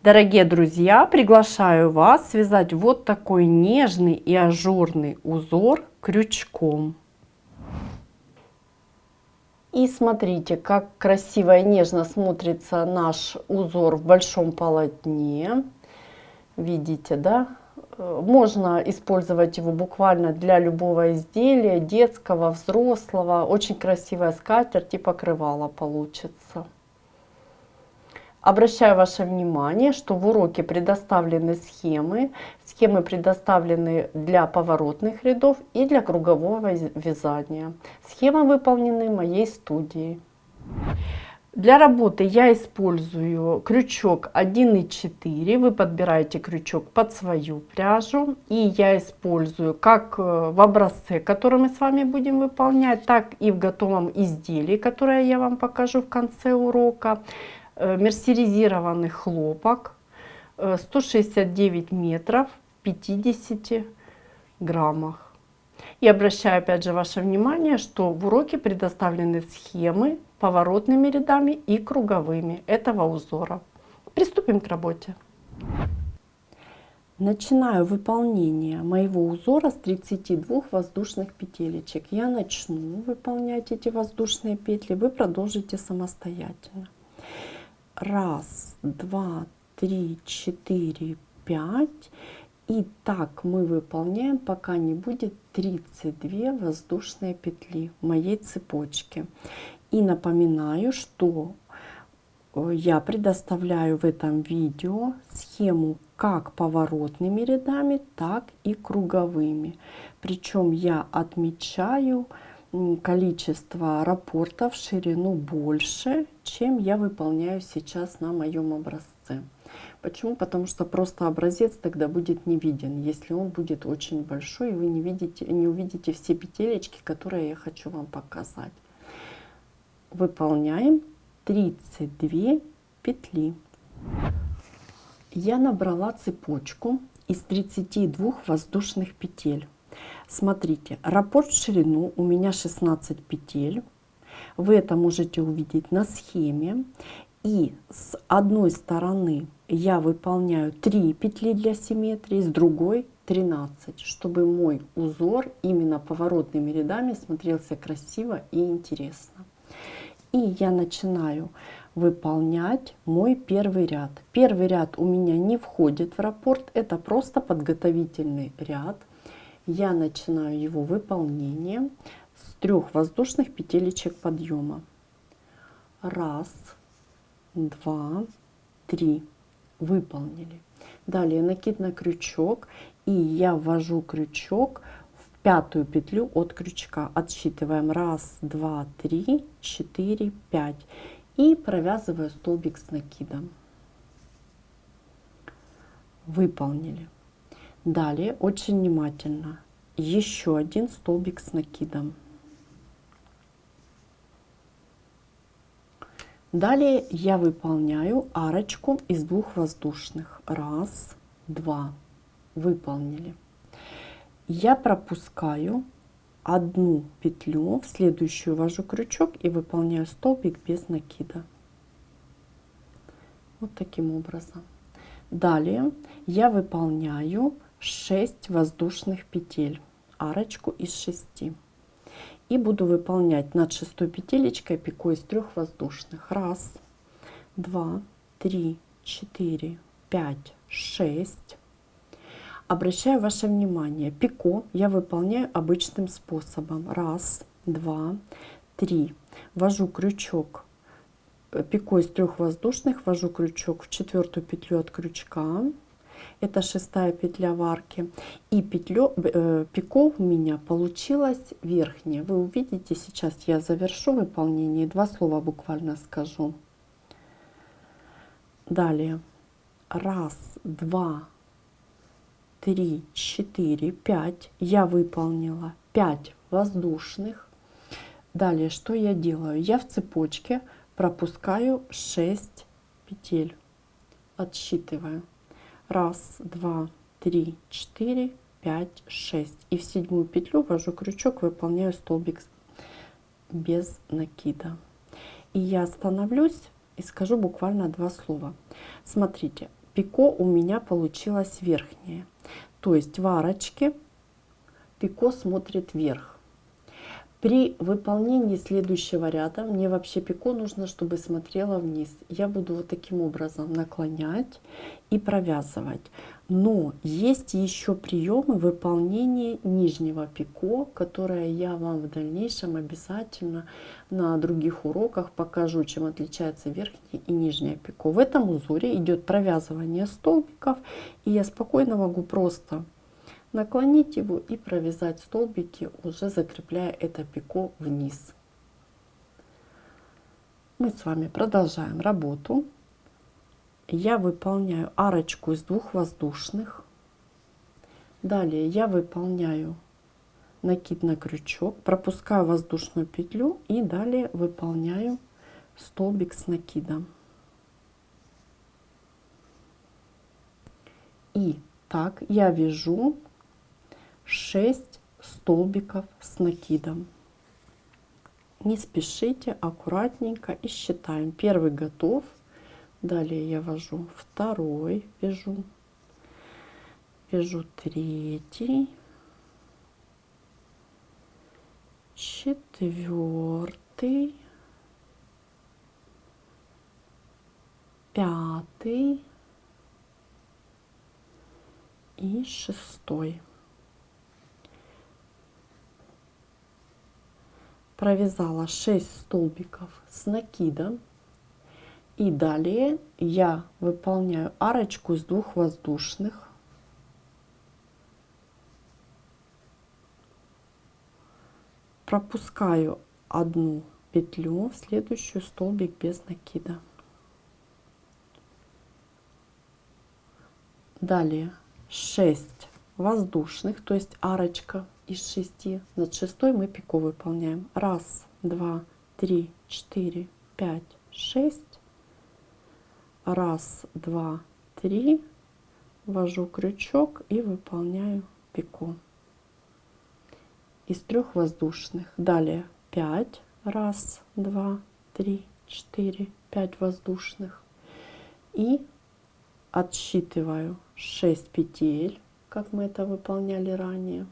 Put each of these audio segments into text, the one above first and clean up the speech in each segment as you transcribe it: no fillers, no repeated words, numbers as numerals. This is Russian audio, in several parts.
Дорогие друзья, приглашаю вас связать вот такой нежный и ажурный узор крючком. И смотрите, как красиво и нежно смотрится наш узор в большом полотне. Видите, да? Можно использовать его буквально для любого изделия, детского, взрослого. Очень красивая скатерть и покрывало получится. Обращаю ваше внимание, что в уроке предоставлены схемы. Схемы предоставлены для поворотных рядов и для кругового вязания. Схемы выполнены моей студией. Для работы я использую крючок 1,4. Вы подбираете крючок под свою пряжу. И я использую как в образце, который мы с вами будем выполнять, так и в готовом изделии, которое я вам покажу в конце урока. Мерсеризированный хлопок 169 метров в 50 граммах. И обращаю опять же ваше внимание, что в уроке предоставлены схемы поворотными рядами и круговыми этого узора. Приступим к работе. Начинаю выполнение моего узора с 32 воздушных петелечек. Я начну выполнять эти воздушные петли, вы продолжите самостоятельно. Раз, два, три, четыре, пять. И так мы выполняем, пока не будет 32 воздушные петли в моей цепочке. И напоминаю, что я предоставляю в этом видео схему как поворотными рядами, так и круговыми. Причем я отмечаю количество раппортов в ширину больше, чем я выполняю сейчас на моем образце. Почему? Потому что просто образец тогда будет не виден, если он будет очень большой, и вы не увидите все петелечки, которые я хочу вам показать. Выполняем 32 петли. Я набрала цепочку из 32 воздушных петель. Смотрите, раппорт в ширину у меня 16 петель. Вы это можете увидеть на схеме. И с одной стороны я выполняю 3 петли для симметрии, с другой 13, чтобы мой узор именно поворотными рядами смотрелся красиво и интересно. И я начинаю выполнять мой первый ряд. Первый ряд у меня не входит в раппорт, это просто подготовительный ряд. Я начинаю его выполнение с 3 воздушных петелечек подъема. Раз, два, три. Выполнили. Далее накид на крючок, и я ввожу крючок в 5-ю петлю от крючка. Отсчитываем 1, 2, 3, 4, 5 и провязываю столбик с накидом. Выполнили. Далее очень внимательно еще один столбик с накидом. Далее я выполняю арочку из 2 воздушных. 1, 2. Выполнили. Я пропускаю одну петлю, в следующую ввожу крючок и выполняю столбик без накида. Вот таким образом. Далее я выполняю 6 воздушных петель, арочку из 6. И буду выполнять над 6-й петелечкой пико из 3 воздушных. 1, 2, 3, 4, 5, 6. Обращаю ваше внимание, пико я выполняю обычным способом. 1, 2, 3. Ввожу крючок, пико из 3 воздушных, ввожу крючок в 4-ю петлю от крючка. Это 6-я петля в арке. И пико у меня получилось верхнее. Вы увидите, сейчас я завершу выполнение. 2 слова буквально скажу. Далее. 1, 2, 3, 4, 5. Я выполнила 5 воздушных. Далее, что я делаю? Я в цепочке пропускаю 6 петель. Отсчитываю. 1, 2, 3, 4, 5, 6. И в 7-ю петлю ввожу крючок, выполняю столбик без накида. И я остановлюсь и скажу буквально 2 слова. Смотрите, пико у меня получилось верхнее. То есть в арочке пико смотрит вверх. При выполнении следующего ряда мне вообще пико нужно, чтобы смотрела вниз. Я буду вот таким образом наклонять и провязывать. Но есть еще приемы выполнения нижнего пико, которые я вам в дальнейшем обязательно на других уроках покажу, чем отличается верхнее и нижнее пико. В этом узоре идет провязывание столбиков, и я спокойно могу просто наклонить его и провязать столбики, уже закрепляя это пико вниз. Мы с вами продолжаем работу. Я выполняю арочку из 2 воздушных. Далее я выполняю накид на крючок, пропускаю воздушную петлю и далее выполняю столбик с накидом. И так я вяжу 6 столбиков с накидом. Не спешите, аккуратненько и считаем. Первый готов. Далее я вяжу второй, вяжу третий, четвертый, пятый и шестой. Провязала 6 столбиков с накидом, и далее я выполняю арочку из 2 воздушных, пропускаю одну петлю в следующую столбик без накида. Далее 6 воздушных, то есть арочка из 6. Над 6 мы пико выполняем. 1, 2, 3, 4, 5, 6. 1, 2, 3. Ввожу крючок и выполняю пико из 3 воздушных. Далее 5. 1, 2, 3, 4, 5 воздушных. И отсчитываю 6 петель, как мы это выполняли ранее.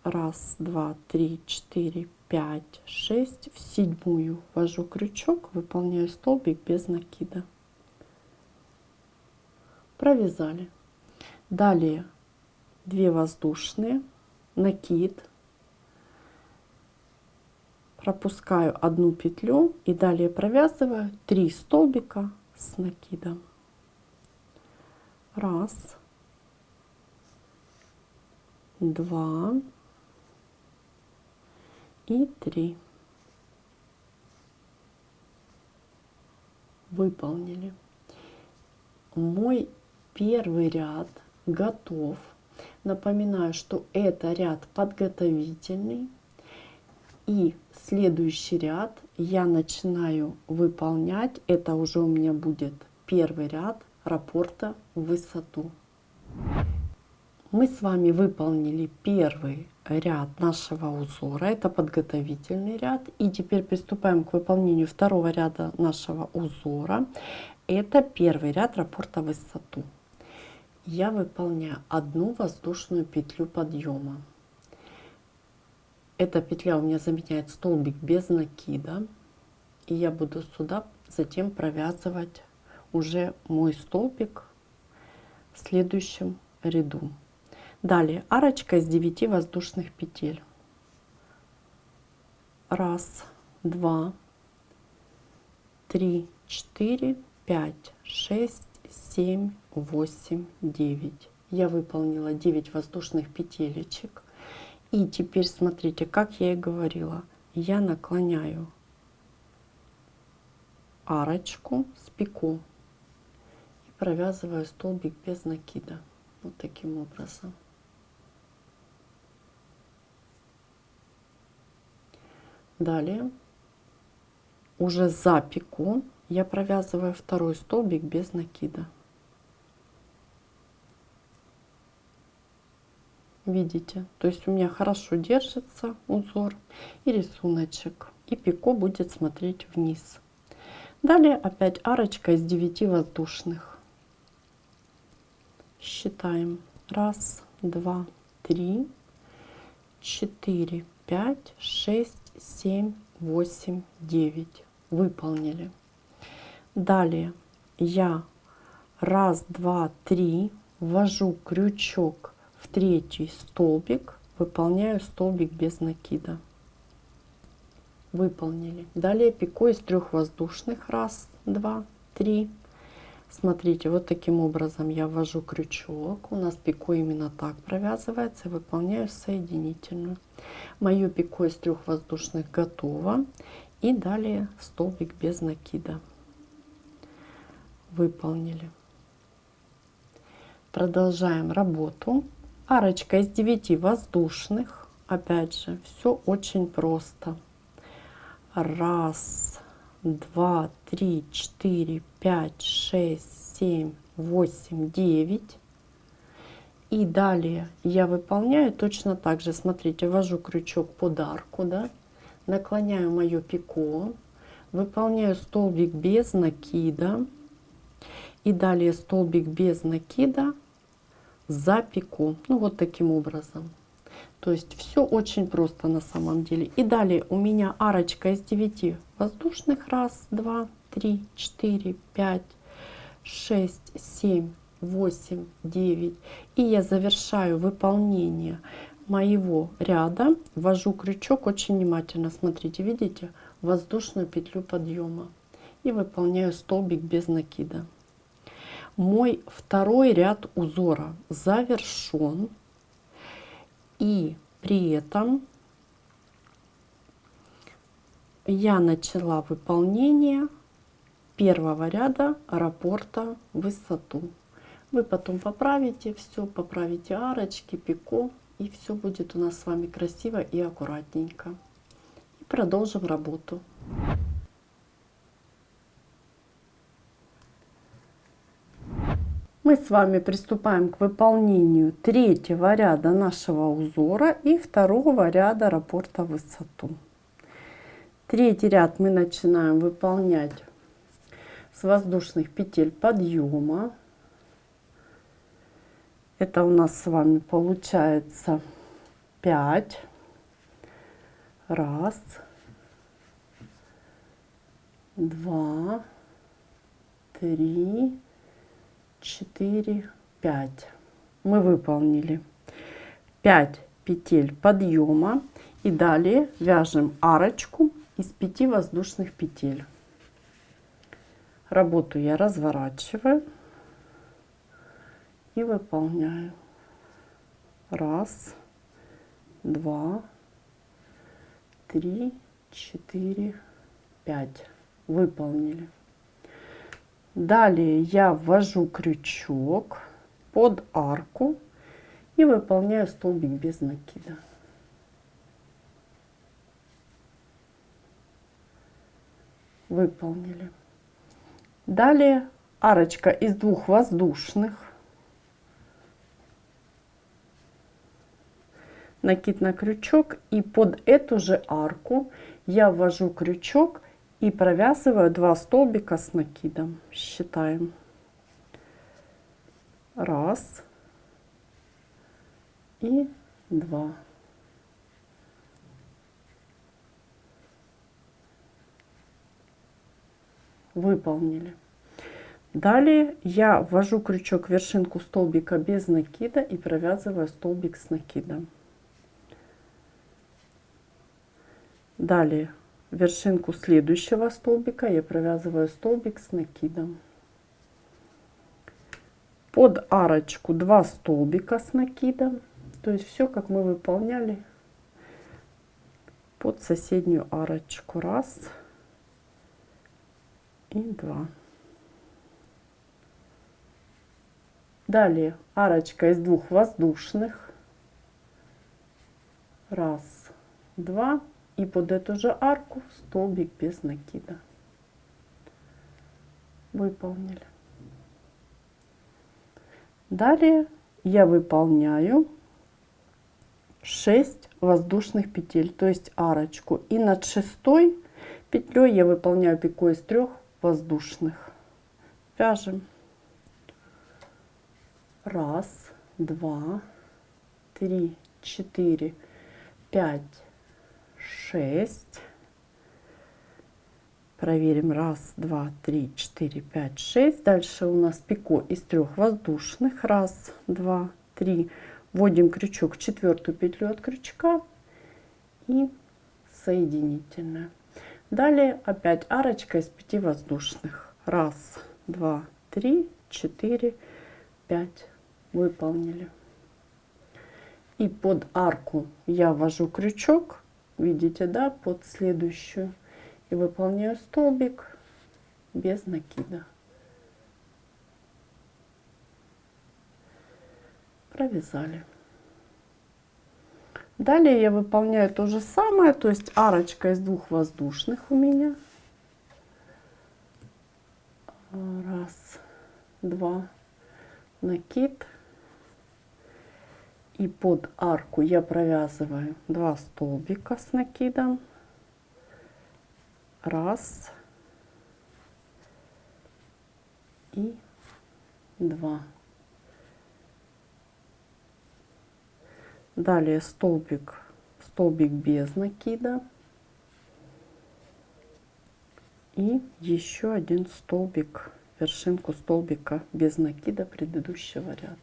1, 2, 3, 4, 5, 6. В 7 ввожу крючок, выполняю столбик без накида. Провязали. Далее 2 воздушные, накид, пропускаю одну петлю и далее провязываю 3 столбика с накидом. 1, 2 и 3. Выполнили. Мой первый ряд готов. Напоминаю, что это ряд подготовительный. И следующий ряд я начинаю выполнять. Это уже у меня будет первый ряд раппорта в высоту. Мы с вами выполнили первый ряд нашего узора, это подготовительный ряд. И теперь приступаем к выполнению второго ряда нашего узора. Это первый ряд раппорта в высоту. Я выполняю одну воздушную петлю подъема. Эта петля у меня заменяет столбик без накида. И я буду сюда затем провязывать уже мой столбик в следующем ряду. Далее арочка из 9 воздушных петель. 1, 2, 3, 4, 5, 6, 7, 8, 9. Я выполнила 9 воздушных петелечек. И теперь смотрите, как я и говорила, я наклоняю арочку с пико и провязываю столбик без накида. Вот таким образом. Далее уже за пико я провязываю второй столбик без накида. Видите, то есть у меня хорошо держится узор и рисуночек, и пико будет смотреть вниз. Далее опять арочка из 9 воздушных. Считаем. 1, 2, 3, 4, 5, 6, 7, 8, 9. Выполнили. Далее я 1, 2, 3 ввожу крючок в 3-й столбик, выполняю столбик без накида. Выполнили. Далее пико из 3 воздушных. 1, 2, 3. Смотрите, вот таким образом я ввожу крючок. У нас пико именно так провязывается. Выполняю соединительную. Мое пико из 3 воздушных готово. И далее столбик без накида. Выполнили. Продолжаем работу. Арочка из 9 воздушных. Опять же, все очень просто. 1, 2, 3, 4, 5, 6, 7, 8, 9. И далее я выполняю точно так же. Смотрите, ввожу крючок под арку, да, наклоняю мое пико, выполняю столбик без накида. И далее столбик без накида за пико. Ну вот таким образом. То есть все очень просто на самом деле. И далее у меня арочка из 9 воздушных. 1, 2, 3, 4, 5, 6, 7, 8, 9. И я завершаю выполнение моего ряда. Ввожу крючок очень внимательно. Смотрите, видите? Воздушную петлю подъема. И выполняю столбик без накида. Мой второй ряд узора завершен. И при этом я начала выполнение первого ряда раппорта в высоту. Вы потом поправите все, поправите арочки, пико, и все будет у нас с вами красиво и аккуратненько. И продолжим работу. Мы с вами приступаем к выполнению 3-го ряда нашего узора и 2-го ряда раппорта в высоту. 3-й ряд мы начинаем выполнять с воздушных петель подъема. Это у нас с вами получается 5. 1, 2, 3, 4, 5. Мы выполнили 5 петель подъема и далее вяжем арочку из 5 воздушных петель. Работу я разворачиваю и выполняю. 1, 2, 3, 4, 5. Выполнили. Далее я ввожу крючок под арку и выполняю столбик без накида. Выполнили. Далее арочка из 2 воздушных. Накид на крючок, и под эту же арку я ввожу крючок и провязываю 2 столбика с накидом. Считаем. 1 и 2. Выполнили. Далее я ввожу крючок в вершинку столбика без накида и провязываю столбик с накидом. Далее в вершинку следующего столбика я провязываю столбик с накидом. Под арочку 2 столбика с накидом. То есть все, как мы выполняли под соседнюю арочку. 1 и 2. Далее арочка из 2 воздушных. 1, 2. И под эту же арку столбик без накида. Выполнили. Далее я выполняю 6 воздушных петель, то есть арочку. И над 6-й петлей я выполняю пико из 3 воздушных. Вяжем. 1, 2, 3, 4, 5, 6. Проверим. 1, 2, 3, 4, 5, 6. Дальше у нас пико из 3 воздушных. 1, 2, 3. Вводим крючок в 4 петлю от крючка и соединительная. Далее опять арочка из 5 воздушных. 1, 2, 3, 4, 5. Выполнили. И под арку я ввожу крючок, видите, да, под следующую, и выполняю столбик без накида. Провязали. Далее я выполняю то же самое, то есть арочка из 2 воздушных у меня. 1, 2, накид. И под арку я провязываю 2 столбика с накидом. 1 и 2. Далее столбик без накида. И еще один столбик, вершинку столбика без накида предыдущего ряда.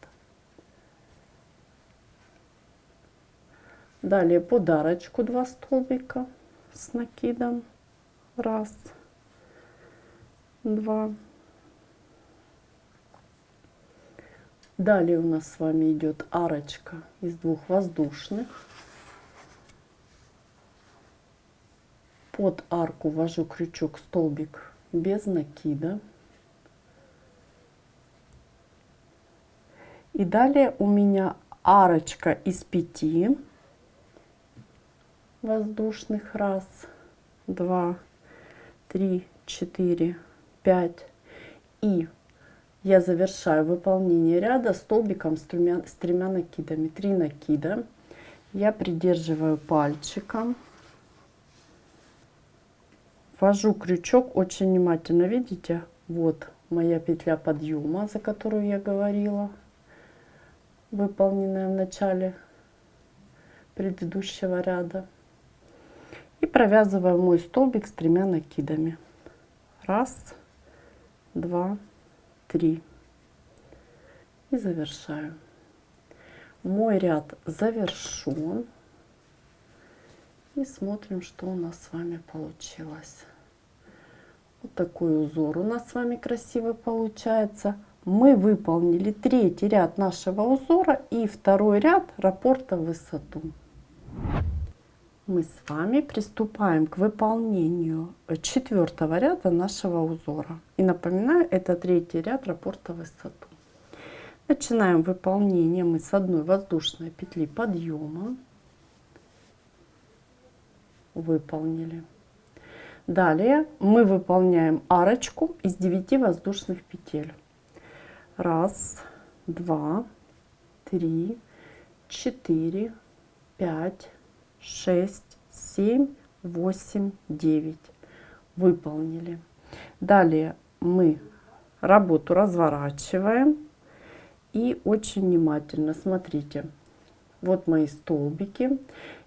Далее под арочку 2 столбика с накидом. 1, 2. Далее у нас с вами идет арочка из 2 воздушных. Под арку ввожу крючок, столбик без накида. И далее у меня арочка из 5 воздушных. 1, 2, 3, 4, 5. И я завершаю выполнение ряда столбиком с 3 накидами. 3 накида. Я придерживаю пальчиком. Ввожу крючок очень внимательно. Видите? Вот моя петля подъема, за которую я говорила, выполненная в начале предыдущего ряда. И провязываю мой столбик с 3 накидами. 1, 2, 3. И завершаю. Мой ряд завершен. И смотрим, что у нас с вами получилось. Вот такой узор у нас с вами красивый получается. Мы выполнили 3-й ряд нашего узора и 2-й ряд раппорта в высоту. Мы с вами приступаем к выполнению 4-го ряда нашего узора. И напоминаю, это 3-й ряд раппорта в высоту. Начинаем выполнение мы с 1 воздушной петли подъема. Выполнили. Далее мы выполняем арочку из 9 воздушных петель. 1, 2, 3, 4, 5, 6, 7, 8, 9. Выполнили. Далее мы работу разворачиваем и очень внимательно смотрите. Вот мои столбики.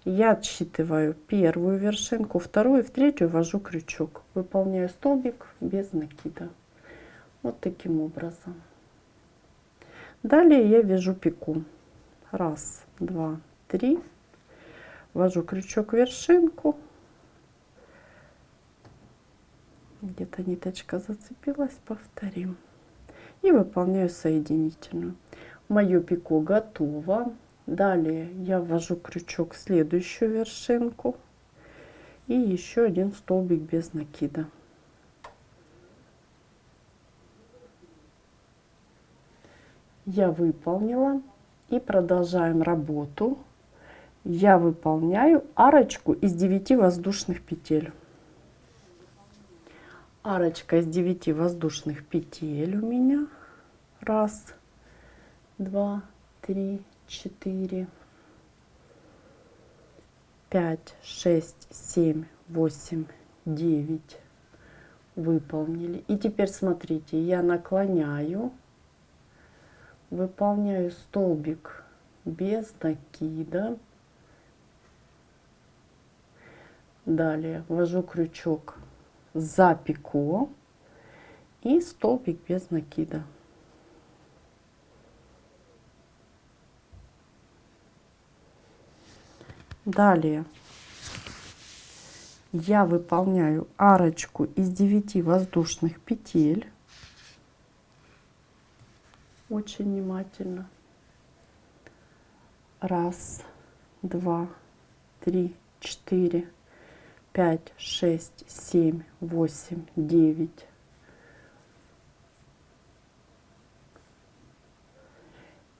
Я отсчитываю первую вершинку, вторую, в третью ввожу крючок. Выполняю столбик без накида. Вот таким образом. Далее я вяжу пику. 1, 2, 3. Ввожу крючок в вершинку. Где-то ниточка зацепилась, повторим. И выполняю соединительную. Мое пико готово. Далее я ввожу крючок в следующую вершинку и еще один столбик без накида. Я выполнила и продолжаем работу. Я выполняю арочку из 9 воздушных петель. Арочка из 9 воздушных петель у меня. 1, 2, 3, 4, 5, 6, 7, 8, 9. выполнили. И теперь смотрите, я наклоняю, выполняю столбик без накида. Далее ввожу крючок за пико и столбик без накида. Далее я выполняю арочку из 9 воздушных петель. Очень внимательно. 1, 2, 3, 4, 5, 6, 7, 8, 9.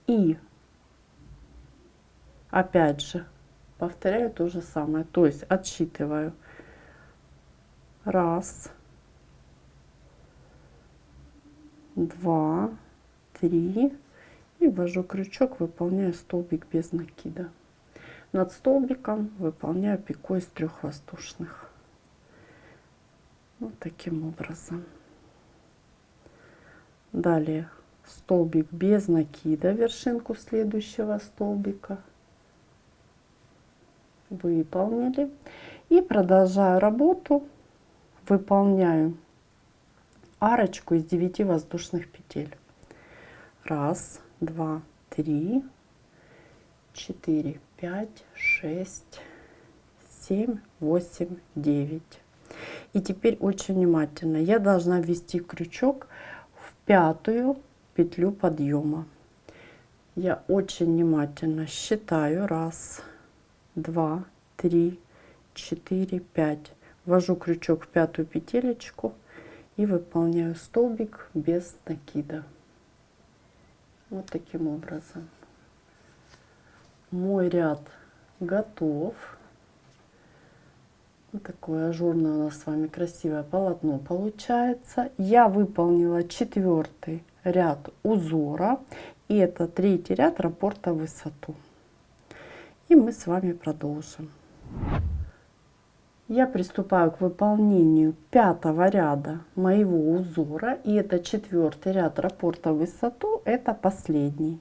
И опять же повторяю то же самое, то есть отсчитываю 1, 2, 3 и ввожу крючок, выполняю столбик без накида. Над столбиком выполняю пико из 3 воздушных. Вот таким образом. Далее столбик без накида, вершинку следующего столбика выполнили. И продолжаю работу, выполняю арочку из 9 воздушных петель. 1, 2, 3, 4, 5, 6, 7, 8, 9. И теперь очень внимательно. Я должна ввести крючок в 5-ю петлю подъема. Я очень внимательно считаю. 1, 2, 3, 4, 5. Ввожу крючок в 5-ю петелечку и выполняю столбик без накида. Вот таким образом. Мой ряд готов. Вот такое ажурное у нас с вами красивое полотно получается. Я выполнила 4-й ряд узора. И это 3-й ряд раппорта в высоту. И мы с вами продолжим. Я приступаю к выполнению 5-го ряда моего узора. И это 4-й ряд раппорта в высоту. Это последний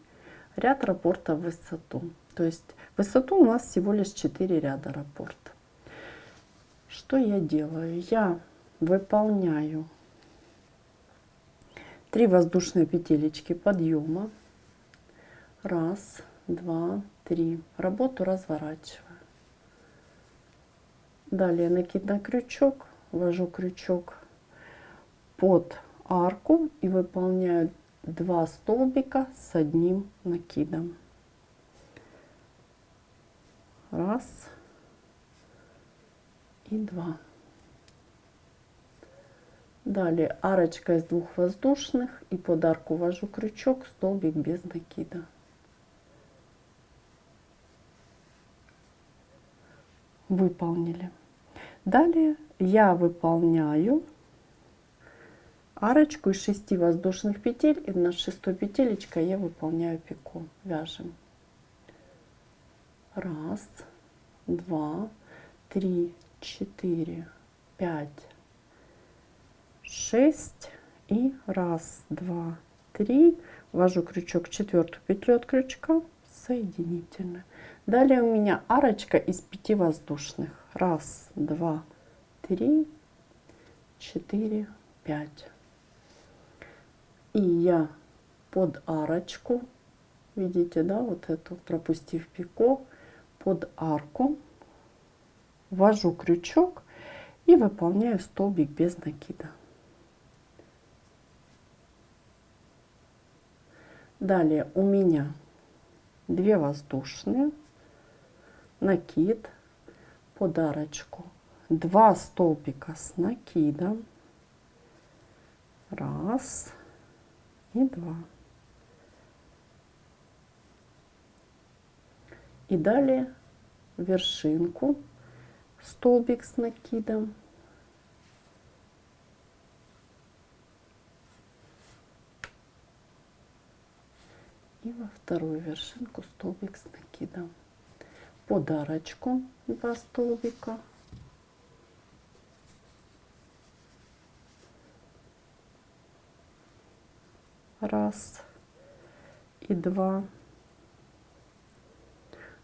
ряд раппорта в высоту. То есть в высоту у нас всего лишь 4 ряда раппорта. Что я делаю? Я выполняю 3 воздушные петелечки подъема. 1, 2, 3. Работу разворачиваю. Далее накид на крючок, ввожу крючок под арку и выполняю 2 столбика с 1 накидом. 1 и 2. Далее арочка из 2 воздушных и под арку ввожу крючок, столбик без накида. Выполнили. Далее я выполняю арочку из 6 воздушных петель, и над 6-й петелечкой я выполняю пико. Вяжем. 1, 2, 3, 4, 5, 6 и 1, 2, 3. Ввожу крючок в 4-ю петлю от крючка, соединительная. Далее у меня арочка из 5 воздушных. 1, 2, 3, 4, 5. И я под арочку, видите, да, вот эту, пропустив пико, под арку ввожу крючок и выполняю столбик без накида. Далее у меня 2 воздушные, накид, под арочку 2 столбика с накидом, 1 и 2. И далее вершинку, столбик с накидом, и во вторую вершинку столбик с накидом. Под арочку 2 столбика, Раз и два.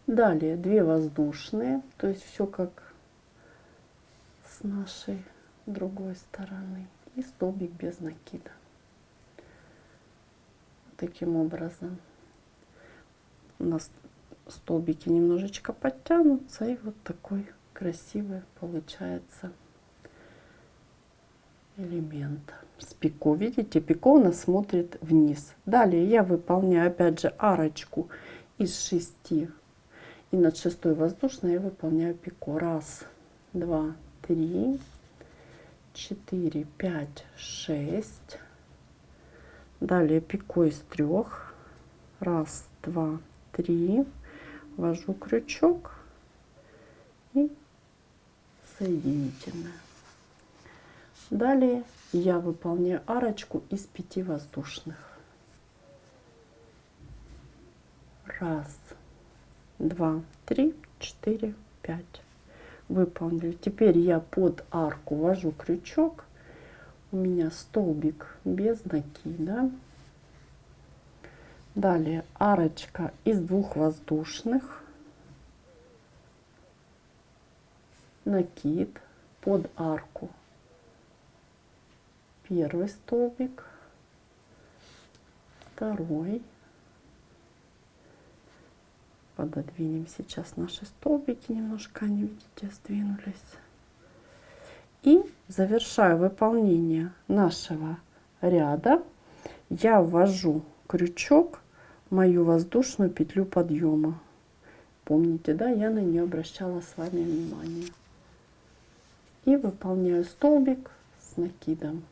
Далее 2 воздушные, то есть все как с нашей другой стороны. И столбик без накида. Таким образом у нас столбики немножечко подтянутся, и вот такой красивый получается элемент с пико. Видите, пико у нас смотрит вниз. Далее я выполняю опять же арочку из 6, и над 6 воздушной я выполняю пико. Раз, два, три, 4, 5, 6. Далее пико из 3. Раз, два, 3. Ввожу крючок и соединительная. Далее я выполняю арочку из 5 воздушных. Раз, два, 3, 4, 5. Выполнили. Теперь я под арку ввожу крючок. У меня столбик без накида. Далее арочка из 2 воздушных. Накид под арку. Первый столбик, второй. Пододвинем сейчас наши столбики, немножко они, видите, сдвинулись. И завершаю выполнение нашего ряда. Я ввожу крючок в мою воздушную петлю подъема. Помните, да, я на нее обращала с вами внимание. И выполняю столбик с накидом.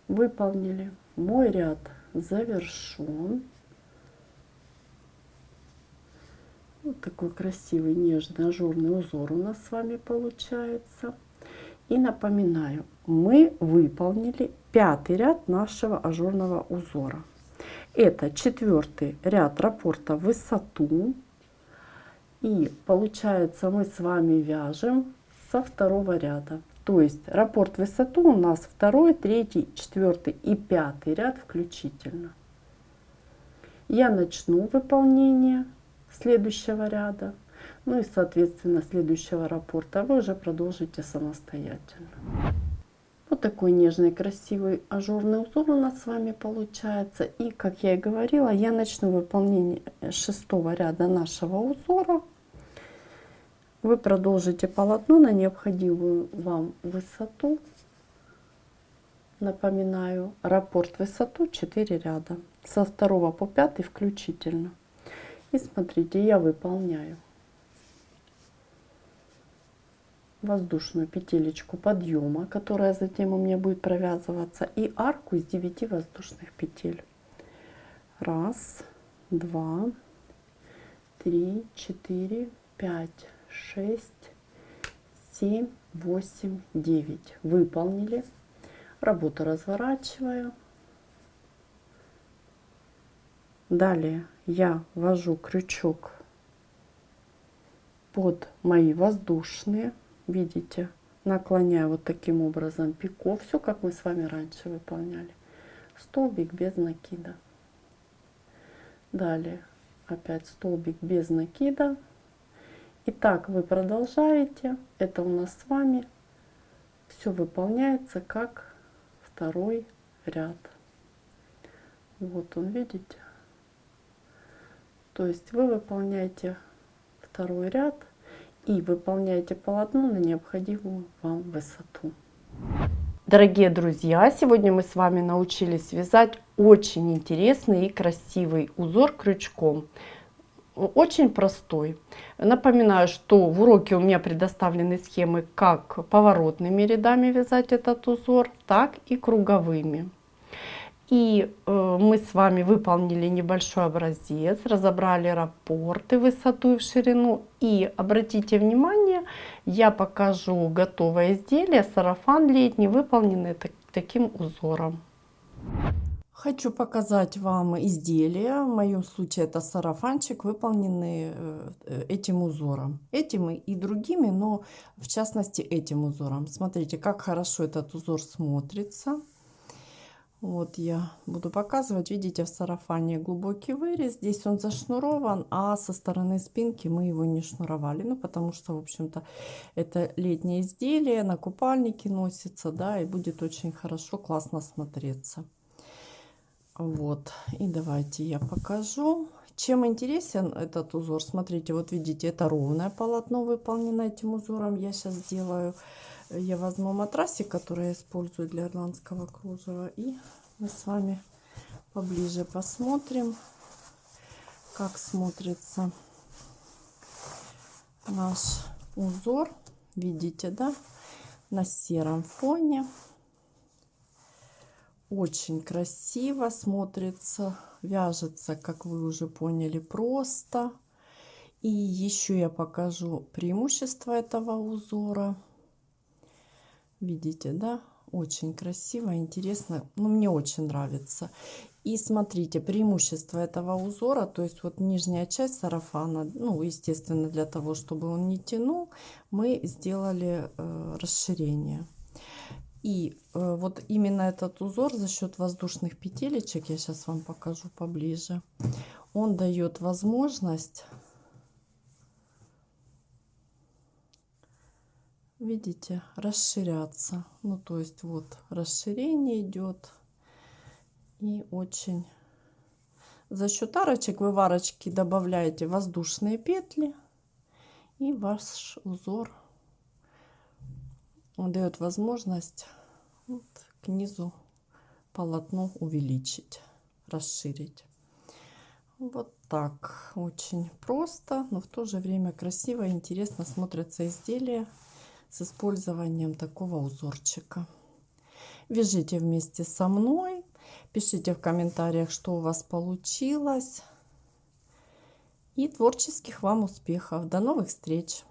Выполнили. Мой ряд завершен. Вот такой красивый, нежный, ажурный узор у нас с вами получается. И напоминаю, мы выполнили 5-й ряд нашего ажурного узора. Это 4-й ряд раппорта в высоту. И получается, мы с вами вяжем со 2-го ряда. То есть раппорт в высоту у нас 2-й, 3-й, 4-й и 5-й ряд включительно. Я начну выполнение следующего ряда. Ну и соответственно следующего раппорта вы уже продолжите самостоятельно. Вот такой нежный, красивый ажурный узор у нас с вами получается. И как я и говорила, я начну выполнение 6-го ряда нашего узора. Вы продолжите полотно на необходимую вам высоту. Напоминаю, раппорт в высоту 4 ряда. Со 2 по 5 включительно. И смотрите, я выполняю воздушную петелечку подъема, которая затем у меня будет провязываться, и арку из 9 воздушных петель. Раз, два, 3, 4, 5, 6, 7, 8, 9. Выполнили. Работу разворачиваю. Далее я ввожу крючок под мои воздушные. Видите, наклоняю вот таким образом пико. Все, как мы с вами раньше выполняли. Столбик без накида. Далее опять столбик без накида. И так вы продолжаете. Это у нас с вами все выполняется как 2-й ряд. Вот он, видите? То есть вы выполняете 2-й ряд и выполняете полотно на необходимую вам высоту. Дорогие друзья, сегодня мы с вами научились вязать очень интересный и красивый узор крючком. Очень простой. Напоминаю, что в уроке у меня предоставлены схемы как поворотными рядами вязать этот узор, так и круговыми. И мы с вами выполнили небольшой образец, разобрали раппорты в высоту и в ширину. И обратите внимание, я покажу готовое изделие, сарафан летний, выполненный таким узором. Хочу показать вам изделия. В моем случае это сарафанчик, выполненный этим узором. Этим и другими, но в частности этим узором. Смотрите, как хорошо этот узор смотрится. Вот я буду показывать. Видите, в сарафане глубокий вырез. Здесь он зашнурован, а со стороны спинки мы его не шнуровали. Ну, потому что, в общем-то, это летнее изделие, на купальнике носится, да, и будет очень хорошо, классно смотреться. Вот, и давайте я покажу. Чем интересен этот узор? Смотрите, вот видите, это ровное полотно выполнено этим узором. Я сейчас сделаю, я возьму матрасик, который я использую для ирландского кружева, и мы с вами поближе посмотрим, как смотрится наш узор. Видите, да, на сером фоне. Очень красиво смотрится, вяжется, как вы уже поняли, просто. И еще я покажу преимущество этого узора. Видите, да? Очень красиво, интересно. Ну, мне очень нравится. И смотрите, преимущество этого узора, то есть вот нижняя часть сарафана, ну, естественно, для того, чтобы он не тянул, мы сделали расширение. И вот именно этот узор за счет воздушных петелечек, я сейчас вам покажу поближе, он дает возможность, видите, расширяться. Ну, то есть вот расширение идет. И очень за счет арочек вы в арочки добавляете воздушные петли, и ваш узор он дает возможность вот к низу полотно увеличить, расширить. Вот так. Очень просто, но в то же время красиво и интересно смотрятся изделия с использованием такого узорчика. Вяжите вместе со мной. Пишите в комментариях, что у вас получилось. И творческих вам успехов. До новых встреч!